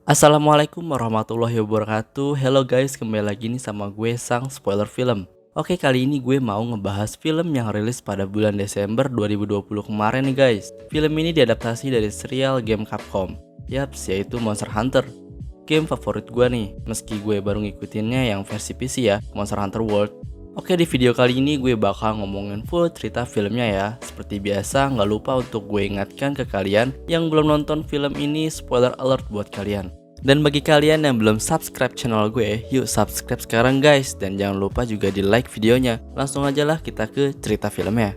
Assalamualaikum warahmatullahi wabarakatuh. Hello guys, kembali lagi nih sama gue Sang Spoiler Film. Oke, kali ini gue mau ngebahas film yang rilis pada bulan Desember 2020 kemarin nih guys. Film ini diadaptasi dari serial game Capcom. Yaps, yaitu Monster Hunter. Game favorit gue nih, meski gue baru ngikutinnya yang versi PC ya, Monster Hunter World. Oke, di video kali ini gue bakal ngomongin full cerita filmnya ya. Seperti biasa, nggak lupa untuk gue ingatkan ke kalian yang belum nonton film ini, spoiler alert buat kalian. Dan bagi kalian yang belum subscribe channel gue, yuk subscribe sekarang guys. Dan jangan lupa juga di like videonya. Langsung aja lah kita ke cerita filmnya.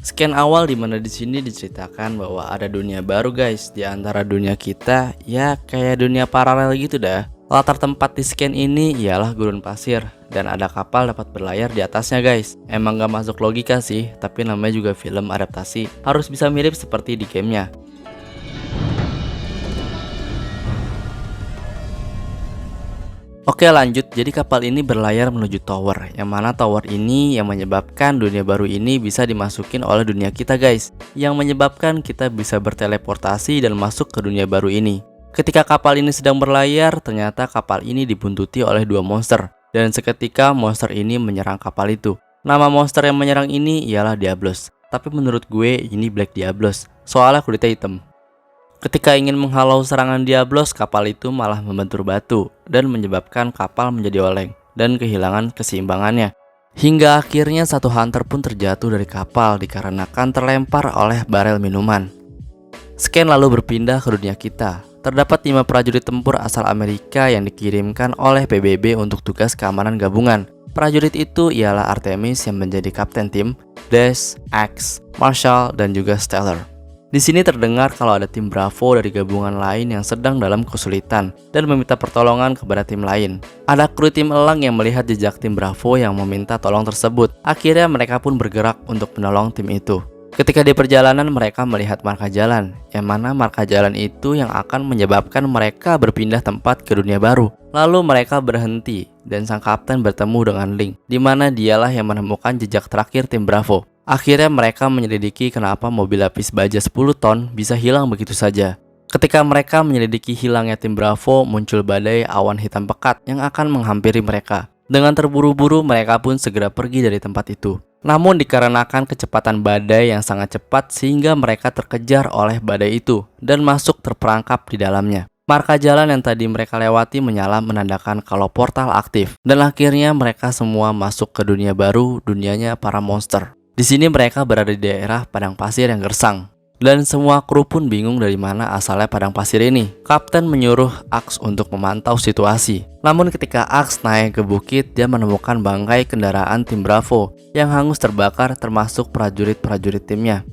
Scan awal dimana di sini diceritakan bahwa ada dunia baru guys. Di antara dunia kita, ya kayak dunia paralel gitu dah. Latar tempat di scan ini ialah gurun pasir dan ada kapal dapat berlayar di atasnya guys. Emang gak masuk logika sih, tapi namanya juga film adaptasi, harus bisa mirip seperti di gamenya. Oke lanjut, jadi kapal ini berlayar menuju tower, yang mana tower ini yang menyebabkan dunia baru ini bisa dimasukin oleh dunia kita guys, yang menyebabkan kita bisa berteleportasi dan masuk ke dunia baru ini. Ketika kapal ini sedang berlayar, ternyata kapal ini dibuntuti oleh dua monster. Dan seketika monster ini menyerang kapal itu. Nama monster yang menyerang ini ialah Diablos. Tapi menurut gue ini Black Diablos, soalnya kulitnya hitam. Ketika ingin menghalau serangan Diablos, kapal itu malah membentur batu. Dan menyebabkan kapal menjadi oleng dan kehilangan keseimbangannya. Hingga akhirnya satu hunter pun terjatuh dari kapal dikarenakan terlempar oleh barel minuman. Scan lalu berpindah ke dunia kita. Terdapat 5 prajurit tempur asal Amerika yang dikirimkan oleh PBB untuk tugas keamanan gabungan. Prajurit itu ialah Artemis yang menjadi kapten tim, Dash, Axe, Marshall, dan juga Stellar. Di sini terdengar kalau ada tim Bravo dari gabungan lain yang sedang dalam kesulitan dan meminta pertolongan kepada tim lain. Ada kru tim elang yang melihat jejak tim Bravo yang meminta tolong tersebut. Akhirnya mereka pun bergerak untuk menolong tim itu. Ketika di perjalanan mereka melihat marka jalan, yang mana marka jalan itu yang akan menyebabkan mereka berpindah tempat ke dunia baru. Lalu mereka berhenti dan sang kapten bertemu dengan Link, di mana dialah yang menemukan jejak terakhir tim Bravo. Akhirnya mereka menyelidiki kenapa mobil lapis baja 10 ton bisa hilang begitu saja. Ketika mereka menyelidiki hilangnya tim Bravo, muncul badai awan hitam pekat yang akan menghampiri mereka. Dengan terburu-buru mereka pun segera pergi dari tempat itu. Namun dikarenakan kecepatan badai yang sangat cepat sehingga mereka terkejar oleh badai itu dan masuk terperangkap di dalamnya. Marka jalan yang tadi mereka lewati menyala menandakan kalau portal aktif dan akhirnya mereka semua masuk ke dunia baru, dunianya para monster. Di sini mereka berada di daerah padang pasir yang gersang. Dan semua kru pun bingung dari mana asalnya padang pasir ini. Kapten menyuruh Axe untuk memantau situasi. Namun ketika Axe naik ke bukit, dia menemukan bangkai kendaraan tim Bravo yang hangus terbakar termasuk prajurit-prajurit timnya.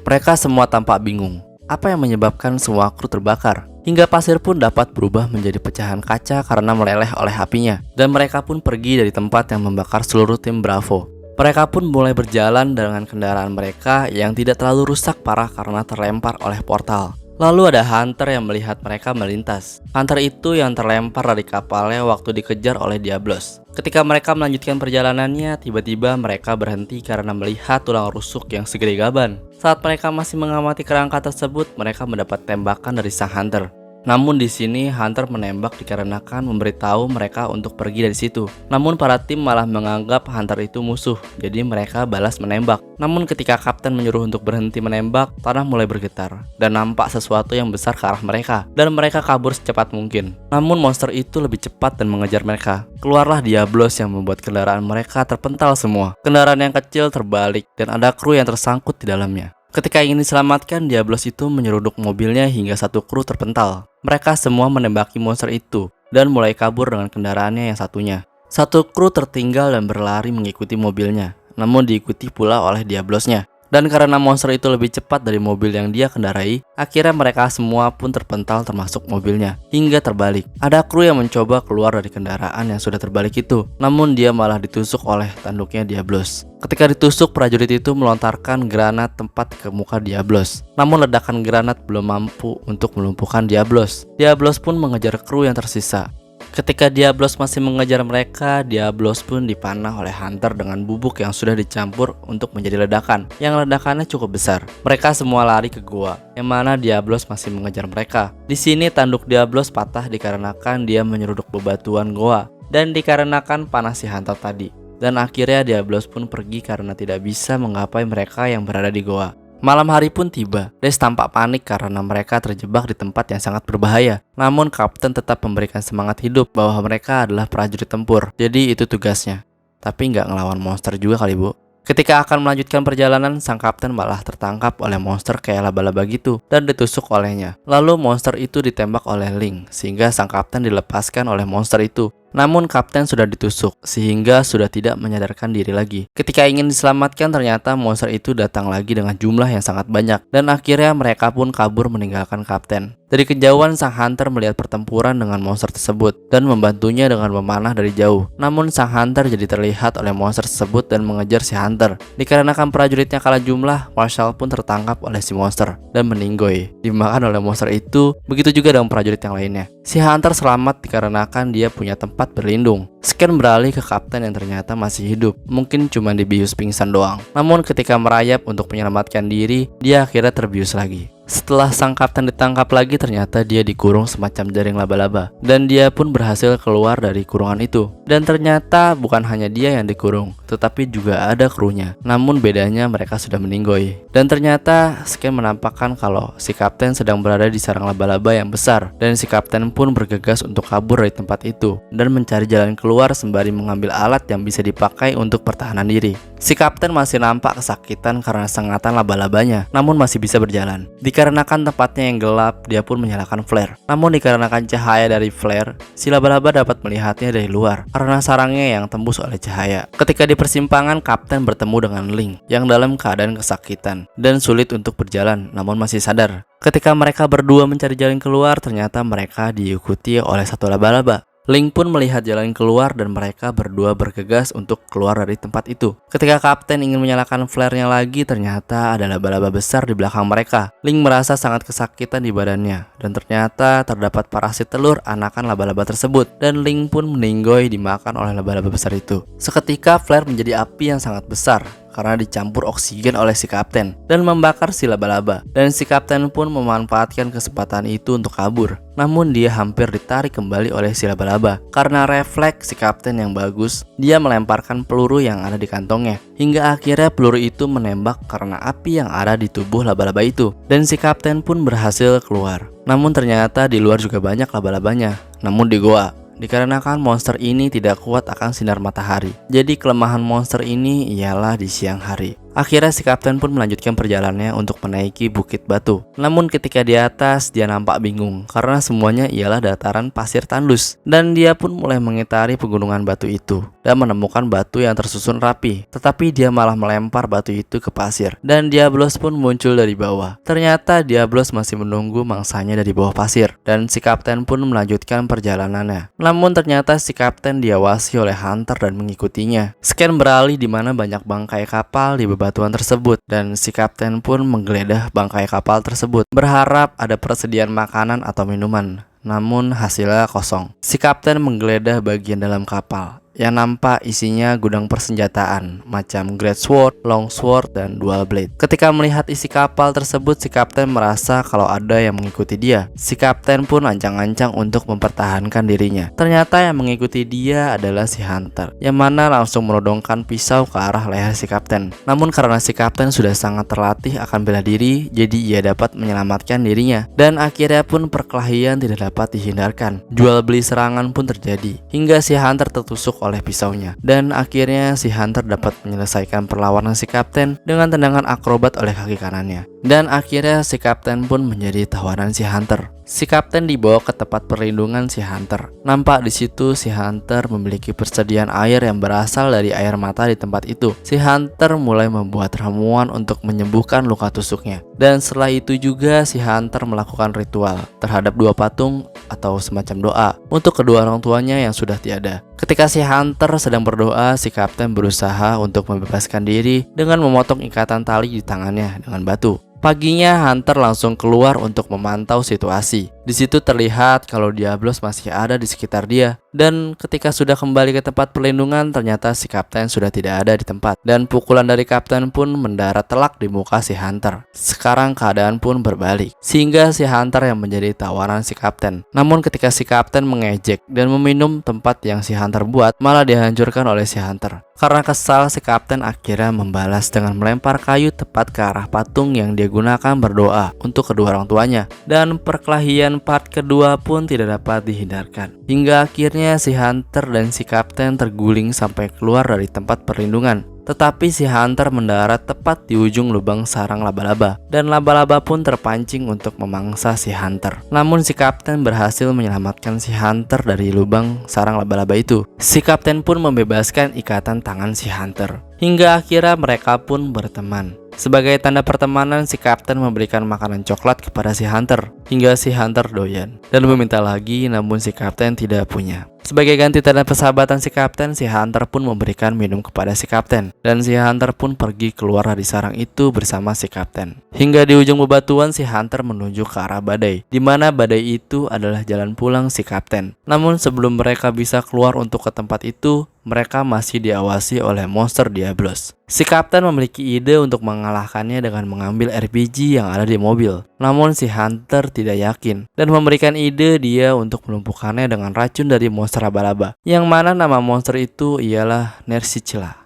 Mereka semua tampak bingung. Apa yang menyebabkan semua kru terbakar? Hingga pasir pun dapat berubah menjadi pecahan kaca karena meleleh oleh apinya. Dan mereka pun pergi dari tempat yang membakar seluruh tim Bravo. Mereka pun mulai berjalan dengan kendaraan mereka yang tidak terlalu rusak parah karena terlempar oleh portal. Lalu ada hunter yang melihat mereka melintas. Hunter itu yang terlempar dari kapalnya waktu dikejar oleh Diablos. Ketika mereka melanjutkan perjalanannya, tiba-tiba mereka berhenti karena melihat tulang rusuk yang segede gaban. Saat mereka masih mengamati kerangka tersebut, mereka mendapat tembakan dari sang hunter. Namun di sini hunter menembak dikarenakan memberitahu mereka untuk pergi dari situ. Namun para tim malah menganggap hunter itu musuh, jadi mereka balas menembak. Namun ketika kapten menyuruh untuk berhenti menembak, tanah mulai bergetar dan nampak sesuatu yang besar ke arah mereka dan mereka kabur secepat mungkin. Namun monster itu lebih cepat dan mengejar mereka. Keluarlah Diablos yang membuat kendaraan mereka terpental semua. Kendaraan yang kecil terbalik dan ada kru yang tersangkut di dalamnya. Ketika ingin diselamatkan, Diablos itu menyeruduk mobilnya hingga satu kru terpental. Mereka semua menembaki monster itu dan mulai kabur dengan kendaraannya yang satunya. Satu kru tertinggal dan berlari mengikuti mobilnya, namun diikuti pula oleh Diablosnya. Dan karena monster itu lebih cepat dari mobil yang dia kendarai, akhirnya mereka semua pun terpental termasuk mobilnya, hingga terbalik. Ada kru yang mencoba keluar dari kendaraan yang sudah terbalik itu, namun dia malah ditusuk oleh tanduknya Diablos. Ketika ditusuk, prajurit itu melontarkan granat tempat ke muka Diablos. Namun ledakan granat belum mampu untuk melumpuhkan Diablos. Diablos pun mengejar kru yang tersisa. Ketika Diablos masih mengejar mereka, Diablos pun dipanah oleh Hunter dengan bubuk yang sudah dicampur untuk menjadi ledakan, yang ledakannya cukup besar. Mereka semua lari ke gua, yang mana Diablos masih mengejar mereka. Di sini tanduk Diablos patah dikarenakan dia menyeruduk bebatuan gua dan dikarenakan panah si Hunter tadi. Dan akhirnya Diablos pun pergi karena tidak bisa menggapai mereka yang berada di goa. Malam hari pun tiba. Des tampak panik karena mereka terjebak di tempat yang sangat berbahaya. Namun Kapten tetap memberikan semangat hidup bahwa mereka adalah prajurit tempur. Jadi itu tugasnya. Tapi nggak ngelawan monster juga kali, Bu. Ketika akan melanjutkan perjalanan, sang kapten malah tertangkap oleh monster kayak laba-laba gitu dan ditusuk olehnya. Lalu monster itu ditembak oleh Link sehingga sang kapten dilepaskan oleh monster itu. Namun kapten sudah ditusuk sehingga sudah tidak menyadarkan diri lagi. Ketika ingin diselamatkan, ternyata monster itu datang lagi dengan jumlah yang sangat banyak dan akhirnya mereka pun kabur meninggalkan kapten. Dari kejauhan sang Hunter melihat pertempuran dengan monster tersebut dan membantunya dengan memanah dari jauh. Namun sang Hunter jadi terlihat oleh monster tersebut dan mengejar si Hunter. Dikarenakan prajuritnya kalah jumlah, Marshall pun tertangkap oleh si monster dan meninggoy, dimakan oleh monster itu. Begitu juga dengan prajurit yang lainnya. Si Hunter selamat dikarenakan dia punya tempat berlindung. Scan beralih ke kapten yang ternyata masih hidup, mungkin cuma dibius pingsan doang. Namun ketika merayap untuk menyelamatkan diri, dia akhirnya terbius lagi. Setelah sang kapten ditangkap lagi, ternyata dia dikurung semacam jaring laba-laba. Dan dia pun berhasil keluar dari kurungan itu. Dan ternyata bukan hanya dia yang dikurung, tetapi juga ada krunya. Namun bedanya mereka sudah meninggoy. Dan ternyata Scan menampakkan kalau si kapten sedang berada di sarang laba-laba yang besar. Dan si kapten pun bergegas untuk kabur dari tempat itu dan mencari jalan keluar sembari mengambil alat yang bisa dipakai untuk pertahanan diri. Si kapten masih nampak kesakitan karena sengatan laba-labanya, namun masih bisa berjalan. Dikarenakan tempatnya yang gelap, dia pun menyalakan flare. Namun dikarenakan cahaya dari flare, si laba-laba dapat melihatnya dari luar karena sarangnya yang tembus oleh cahaya. Ketika di persimpangan, kapten bertemu dengan Link yang dalam keadaan kesakitan dan sulit untuk berjalan, namun masih sadar. Ketika mereka berdua mencari jalan keluar, ternyata mereka diikuti oleh satu laba-laba. Link pun melihat jalan keluar dan mereka berdua bergegas untuk keluar dari tempat itu. Ketika kapten ingin menyalakan flare-nya lagi, ternyata ada laba-laba besar di belakang mereka. Link merasa sangat kesakitan di badannya dan ternyata terdapat parasit telur anakan laba-laba tersebut dan Link pun meninggoy dimakan oleh laba-laba besar itu. Seketika flare menjadi api yang sangat besar karena dicampur oksigen oleh si kapten dan membakar si laba-laba. Dan si kapten pun memanfaatkan kesempatan itu untuk kabur. Namun dia hampir ditarik kembali oleh si laba-laba. Karena refleks si kapten yang bagus, dia melemparkan peluru yang ada di kantongnya. Hingga akhirnya peluru itu menembak karena api yang ada di tubuh laba-laba itu. Dan si kapten pun berhasil keluar. Namun ternyata di luar juga banyak laba-labanya. Namun di goa, dikarenakan monster ini tidak kuat akan sinar matahari. Jadi kelemahan monster ini ialah di siang hari. Akhirnya si kapten pun melanjutkan perjalanannya untuk menaiki bukit batu. Namun ketika di atas, dia nampak bingung karena semuanya ialah dataran pasir tandus. Dan dia pun mulai mengitari pegunungan batu itu dan menemukan batu yang tersusun rapi. Tetapi dia malah melempar batu itu ke pasir dan Diablos pun muncul dari bawah. Ternyata Diablos masih menunggu mangsanya dari bawah pasir dan si kapten pun melanjutkan perjalanannya. Namun ternyata si kapten diawasi oleh Hunter dan mengikutinya. Scan beralih di mana banyak bangkai kapal di bebatuan tersebut dan si kapten pun menggeledah bangkai kapal tersebut berharap ada persediaan makanan atau minuman. Namun hasilnya kosong. Si kapten menggeledah bagian dalam kapal yang nampak isinya gudang persenjataan macam great sword, long sword, dan dual blade. Ketika melihat isi kapal tersebut, si kapten merasa kalau ada yang mengikuti dia. Si kapten pun ancang-ancang untuk mempertahankan dirinya. Ternyata yang mengikuti dia adalah si Hunter, yang mana langsung menodongkan pisau ke arah leher si kapten. Namun karena si kapten sudah sangat terlatih akan bela diri, jadi ia dapat menyelamatkan dirinya. Dan akhirnya pun perkelahian tidak dapat dihindarkan. Jual beli serangan pun terjadi hingga si Hunter tertusuk oleh pisaunya. Dan akhirnya si Hunter dapat menyelesaikan perlawanan si kapten dengan tendangan akrobat oleh kaki kanannya. Dan akhirnya si kapten pun menjadi tawanan si Hunter. Si kapten dibawa ke tempat perlindungan si Hunter. Nampak di situ si Hunter memiliki persediaan air yang berasal dari air mata di tempat itu. Si Hunter mulai membuat ramuan untuk menyembuhkan luka tusuknya. Dan setelah itu juga si Hunter melakukan ritual terhadap dua patung atau semacam doa untuk kedua orang tuanya yang sudah tiada. Ketika si Hunter sedang berdoa, si kapten berusaha untuk membebaskan diri dengan memotong ikatan tali di tangannya dengan batu. Paginya Hunter langsung keluar untuk memantau situasi. Di situ terlihat kalau Diablos masih ada di sekitar dia. Dan ketika sudah kembali ke tempat perlindungan, ternyata si kapten sudah tidak ada di tempat. Dan pukulan dari kapten pun mendarat telak di muka si Hunter. Sekarang keadaan pun berbalik, sehingga si Hunter yang menjadi tawanan si kapten. Namun ketika si kapten mengejek dan meminum tempat yang si Hunter buat, malah dihancurkan oleh si Hunter. Karena kesal, si kapten akhirnya membalas dengan melempar kayu tepat ke arah patung yang dia gunakan berdoa untuk kedua orang tuanya. Dan perkelahian part kedua pun tidak dapat dihindarkan. Hingga akhirnya si Hunter dan si kapten terguling sampai keluar dari tempat perlindungan. Tetapi si Hunter mendarat tepat di ujung lubang sarang laba-laba, dan laba-laba pun terpancing untuk memangsa si Hunter. Namun si kapten berhasil menyelamatkan si Hunter dari lubang sarang laba-laba itu. Si kapten pun membebaskan ikatan tangan si Hunter. Hingga akhirnya mereka pun berteman. Sebagai tanda pertemanan, si kapten memberikan makanan coklat kepada si Hunter, hingga si Hunter doyan dan meminta lagi, namun si kapten tidak punya. Sebagai ganti tanda persahabatan si kapten, si Hunter pun memberikan minum kepada si kapten, dan si Hunter pun pergi keluar dari sarang itu bersama si kapten. Hingga di ujung bebatuan, si Hunter menuju ke arah badai, di mana badai itu adalah jalan pulang si kapten. Namun sebelum mereka bisa keluar untuk ke tempat itu, mereka masih diawasi oleh monster Diablos. Si kapten memiliki ide untuk mengalahkannya dengan mengambil RPG yang ada di mobil. Namun si Hunter tidak yakin dan memberikan ide dia untuk melumpuhkannya dengan racun dari monster laba-laba, yang mana nama monster itu ialah Nersicilla.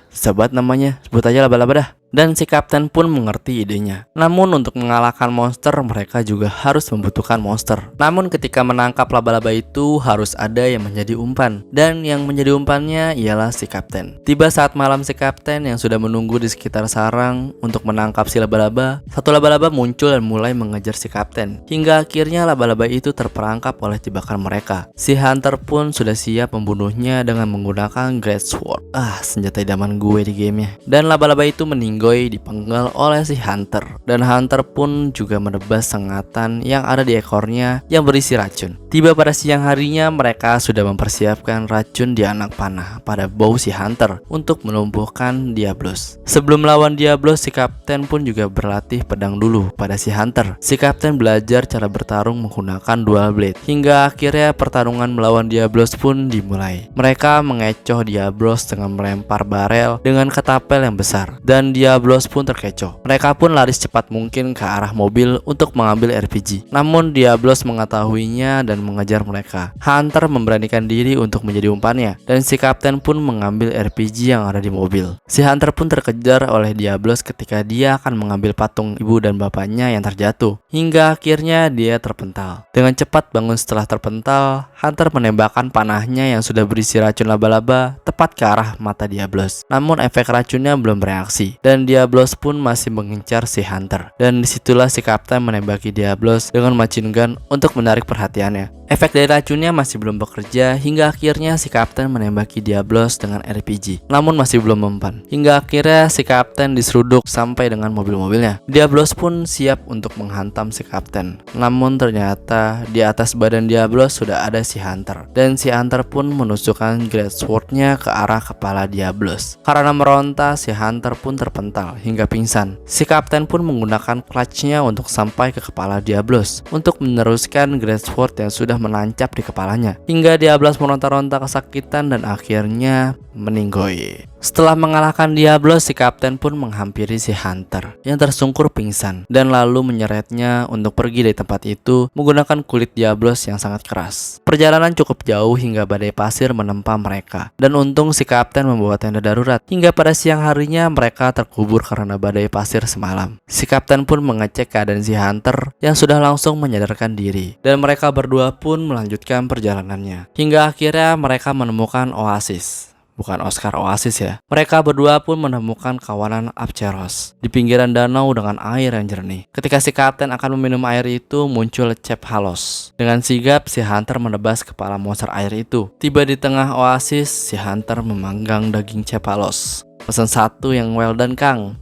Sobat namanya, sebut aja laba-laba dah. Dan si kapten pun mengerti idenya. Namun untuk mengalahkan monster, mereka juga harus membutuhkan monster. Namun ketika menangkap laba-laba itu harus ada yang menjadi umpan, dan yang menjadi umpannya ialah si kapten. Tiba saat malam, si kapten yang sudah menunggu di sekitar sarang untuk menangkap si laba-laba, satu laba-laba muncul dan mulai mengejar si kapten. Hingga akhirnya laba-laba itu terperangkap oleh jebakan mereka. Si Hunter pun sudah siap membunuhnya dengan menggunakan Great Sword. Senjata idaman gue di gamenya. Dan laba-laba itu meninggal dipenggal oleh si Hunter, dan Hunter pun juga menebas sengatan yang ada di ekornya yang berisi racun. Tiba pada siang harinya, mereka sudah mempersiapkan racun di anak panah pada bau si Hunter untuk melumpuhkan Diablos. Sebelum melawan Diablos, si kapten pun juga berlatih pedang dulu pada si Hunter. Si kapten belajar cara bertarung menggunakan dual blade, hingga akhirnya pertarungan melawan Diablos pun dimulai. Mereka mengecoh Diablos dengan melempar barel dengan ketapel yang besar, dan Diablos pun terkecoh. Mereka pun lari secepat mungkin ke arah mobil untuk mengambil RPG. Namun Diablos mengetahuinya dan mengejar mereka. Hunter memberanikan diri untuk menjadi umpannya, dan si kapten pun mengambil RPG yang ada di mobil. Si Hunter pun terkejar oleh Diablos ketika dia akan mengambil patung ibu dan bapaknya yang terjatuh. Hingga akhirnya dia terpental. Dengan cepat bangun setelah terpental, Hunter menembakkan panahnya yang sudah berisi racun laba-laba tepat ke arah mata Diablos. Namun efek racunnya belum bereaksi, dan Diablos pun masih mengincar si Hunter. Dan disitulah si kapten menembaki Diablos dengan machine gun untuk menarik perhatiannya. Efek dari racunnya masih belum bekerja, hingga akhirnya si kapten menembaki Diablos dengan RPG. Namun masih belum mempan. Hingga akhirnya si kapten diseruduk sampai dengan mobil-mobilnya. Diablos pun siap untuk menghantam si kapten. Namun ternyata di atas badan Diablos sudah ada si Hunter. Dan si Hunter pun menusukkan Great Sword-nya ke arah kepala Diablos. Karena meronta, si Hunter pun terpental hingga pingsan. Si kapten pun menggunakan clutch-nya untuk sampai ke kepala Diablos untuk meneruskan Great Sword yang sudah menancap di kepalanya, hingga Diablos meronta-ronta kesakitan dan akhirnya meninggoy. Setelah mengalahkan Diablos, si kapten pun menghampiri si Hunter yang tersungkur pingsan dan lalu menyeretnya untuk pergi dari tempat itu menggunakan kulit Diablos yang sangat keras. Perjalanan cukup jauh hingga badai pasir menempa mereka, dan untung si kapten membawa tenda darurat. Hingga pada siang harinya mereka terkubur karena badai pasir semalam. Si kapten pun mengecek keadaan si Hunter yang sudah langsung menyadarkan diri, dan mereka berdua pun melanjutkan perjalanannya. Hingga akhirnya mereka menemukan oasis. Bukan Oscar Oasis ya. Mereka berdua pun menemukan kawanan Apceros di pinggiran danau dengan air yang jernih. Ketika si kapten akan meminum air itu, muncul Cephalos. Dengan sigap, si Hunter menebas kepala monster air itu. Tiba di tengah oasis, si Hunter memanggang daging Cephalos. Pesan satu yang well done, Kang.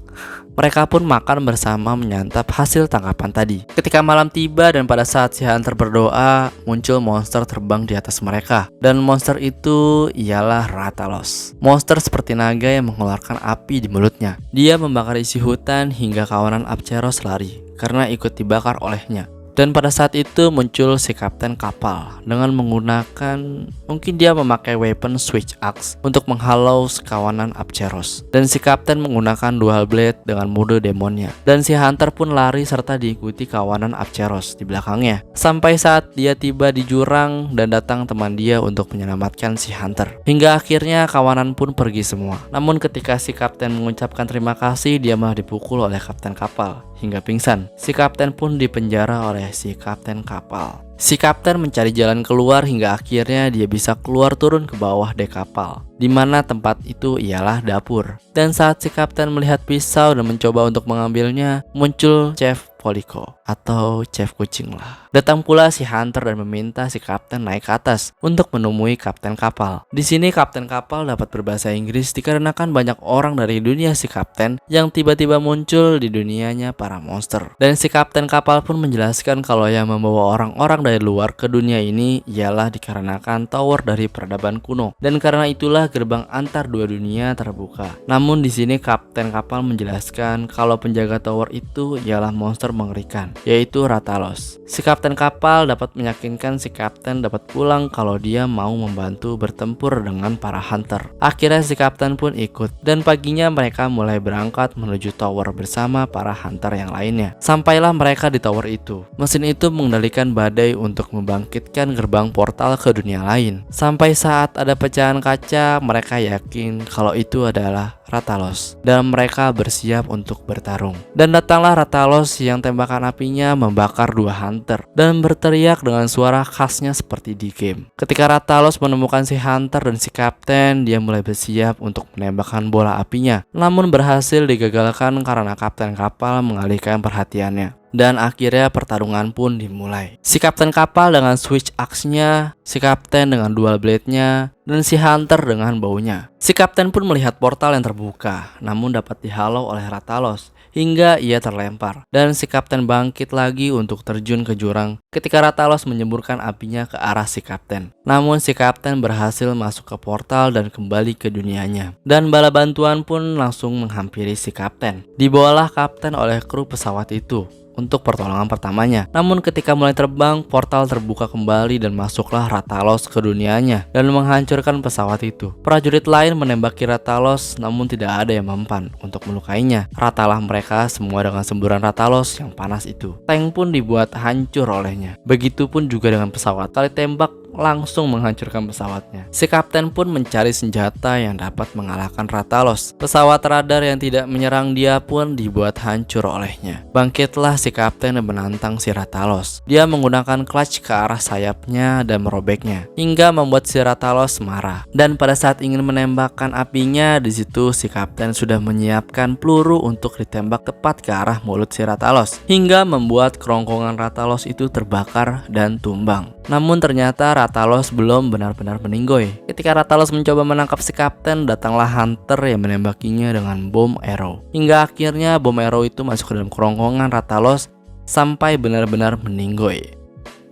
Mereka pun makan bersama menyantap hasil tangkapan tadi. Ketika malam tiba dan pada saat si Hunter berdoa, muncul monster terbang di atas mereka. Dan monster itu ialah Rathalos. Monster seperti naga yang mengeluarkan api di mulutnya. Dia membakar isi hutan hingga kawanan Apceros lari karena ikut dibakar olehnya. Dan pada saat itu muncul si kapten kapal dengan menggunakan, mungkin dia memakai weapon switch axe untuk menghalau sekawanan Abceros. Dan si kapten menggunakan dual blade dengan mode demonnya. Dan si hunter pun lari serta diikuti kawanan Abceros di belakangnya. Sampai saat dia tiba di jurang dan datang teman dia untuk menyelamatkan si hunter. Hingga akhirnya kawanan pun pergi semua. Namun ketika si kapten mengucapkan terima kasih, dia malah dipukul oleh kapten kapal hingga pingsan. Si kapten pun dipenjara oleh si kapten kapal. Si kapten mencari jalan keluar hingga akhirnya dia bisa keluar turun ke bawah dek kapal, di mana tempat itu ialah dapur. Dan saat si kapten melihat pisau dan mencoba untuk mengambilnya, muncul Chef Poliko atau chef kucing lah. Datang pula si hunter dan meminta si kapten naik ke atas untuk menemui kapten kapal. Di sini kapten kapal dapat berbahasa Inggris dikarenakan banyak orang dari dunia si kapten yang tiba-tiba muncul di dunianya para monster. Dan si kapten kapal pun menjelaskan kalau yang membawa orang-orang dari luar ke dunia ini ialah dikarenakan tower dari peradaban kuno. Dan karena itulah gerbang antar dua dunia terbuka. Namun di sini kapten kapal menjelaskan kalau penjaga tower itu ialah monster mengerikan, yaitu Rathalos. Si kapten kapal dapat meyakinkan si kapten dapat pulang kalau dia mau membantu bertempur dengan para hunter. Akhirnya si kapten pun ikut dan paginya mereka mulai berangkat menuju tower bersama para hunter yang lainnya. Sampailah mereka di tower itu. Mesin itu mengendalikan badai untuk membangkitkan gerbang portal ke dunia lain. Sampai saat ada pecahan kaca, mereka yakin kalau itu adalah Rathalos dan mereka bersiap untuk bertarung. Dan datanglah Rathalos yang tembakan apinya membakar dua hunter dan berteriak dengan suara khasnya seperti di game. Ketika Rathalos menemukan si hunter dan si kapten, dia mulai bersiap untuk menembakkan bola apinya, namun berhasil digagalkan karena kapten kapal mengalihkan perhatiannya. Dan akhirnya pertarungan pun dimulai. Si kapten kapal dengan switch axe-nya, si kapten dengan dual blade-nya, dan si hunter dengan baunya. Si kapten pun melihat portal yang terbuka, namun dapat dihalau oleh Rathalos hingga ia terlempar. Dan si kapten bangkit lagi untuk terjun ke jurang ketika Rathalos menyemburkan apinya ke arah si kapten. Namun si kapten berhasil masuk ke portal dan kembali ke dunianya. Dan bala bantuan pun langsung menghampiri si kapten. Dibawalah kapten oleh kru pesawat itu untuk pertolongan pertamanya. Namun ketika mulai terbang, portal terbuka kembali dan masuklah Rathalos ke dunianya dan menghancurkan pesawat itu. Prajurit lain menembaki Rathalos, namun tidak ada yang mempan untuk melukainya. Ratalah mereka semua dengan semburan Rathalos yang panas itu. Tank pun dibuat hancur olehnya. Begitupun juga dengan pesawat. Kali tembak langsung menghancurkan pesawatnya. Si kapten pun mencari senjata yang dapat mengalahkan Rathalos. Pesawat radar yang tidak menyerang dia pun dibuat hancur olehnya. Bangkitlah si kapten dan menantang si Rathalos. Dia menggunakan clutch ke arah sayapnya dan merobeknya hingga membuat si Rathalos marah. Dan pada saat ingin menembakkan apinya, di situ si kapten sudah menyiapkan peluru untuk ditembak tepat ke arah mulut si Rathalos hingga membuat kerongkongan Rathalos itu terbakar dan tumbang. Namun ternyata Rathalos belum benar-benar meninggoy. Ketika Rathalos mencoba menangkap si kapten, datanglah hunter yang menembakinya dengan bom arrow. Hingga akhirnya bom arrow itu masuk ke dalam kerongkongan Rathalos sampai benar-benar meninggoy.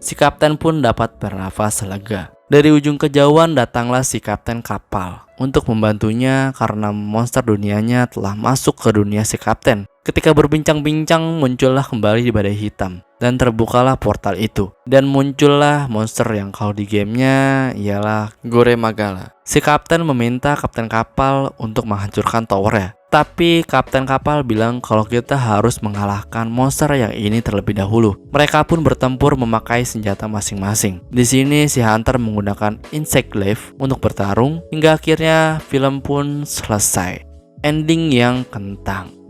Si kapten pun dapat bernafas lega. Dari ujung kejauhan datanglah si kapten kapal untuk membantunya karena monster dunianya telah masuk ke dunia si kapten. Ketika berbincang-bincang, muncullah kembali di badai hitam dan terbukalah portal itu. Dan muncullah monster yang kalau di gamenya ialah Gore Magala. Si kapten meminta kapten kapal untuk menghancurkan towernya. Tapi kapten kapal bilang kalau kita harus mengalahkan monster yang ini terlebih dahulu. Mereka pun bertempur memakai senjata masing-masing. Di sini si hunter menggunakan insect glaive untuk bertarung hingga akhirnya film pun selesai. Ending yang kentang.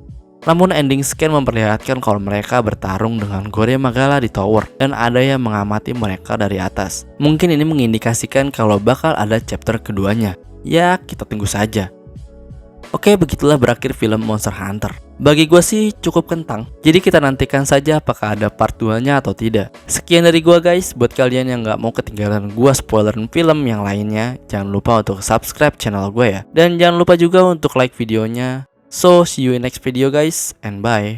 Namun ending scan memperlihatkan kalau mereka bertarung dengan Gore Magala di tower dan ada yang mengamati mereka dari atas. Mungkin ini mengindikasikan kalau bakal ada chapter keduanya. Ya, kita tunggu saja. Oke, begitulah berakhir film Monster Hunter. Bagi gue sih cukup kentang. Jadi kita nantikan saja apakah ada part 2-nya atau tidak. Sekian dari gue guys. Buat kalian yang gak mau ketinggalan gue spoilerin film yang lainnya, jangan lupa untuk subscribe channel gue ya. Dan jangan lupa juga untuk like videonya. So, see you in next video guys, and bye.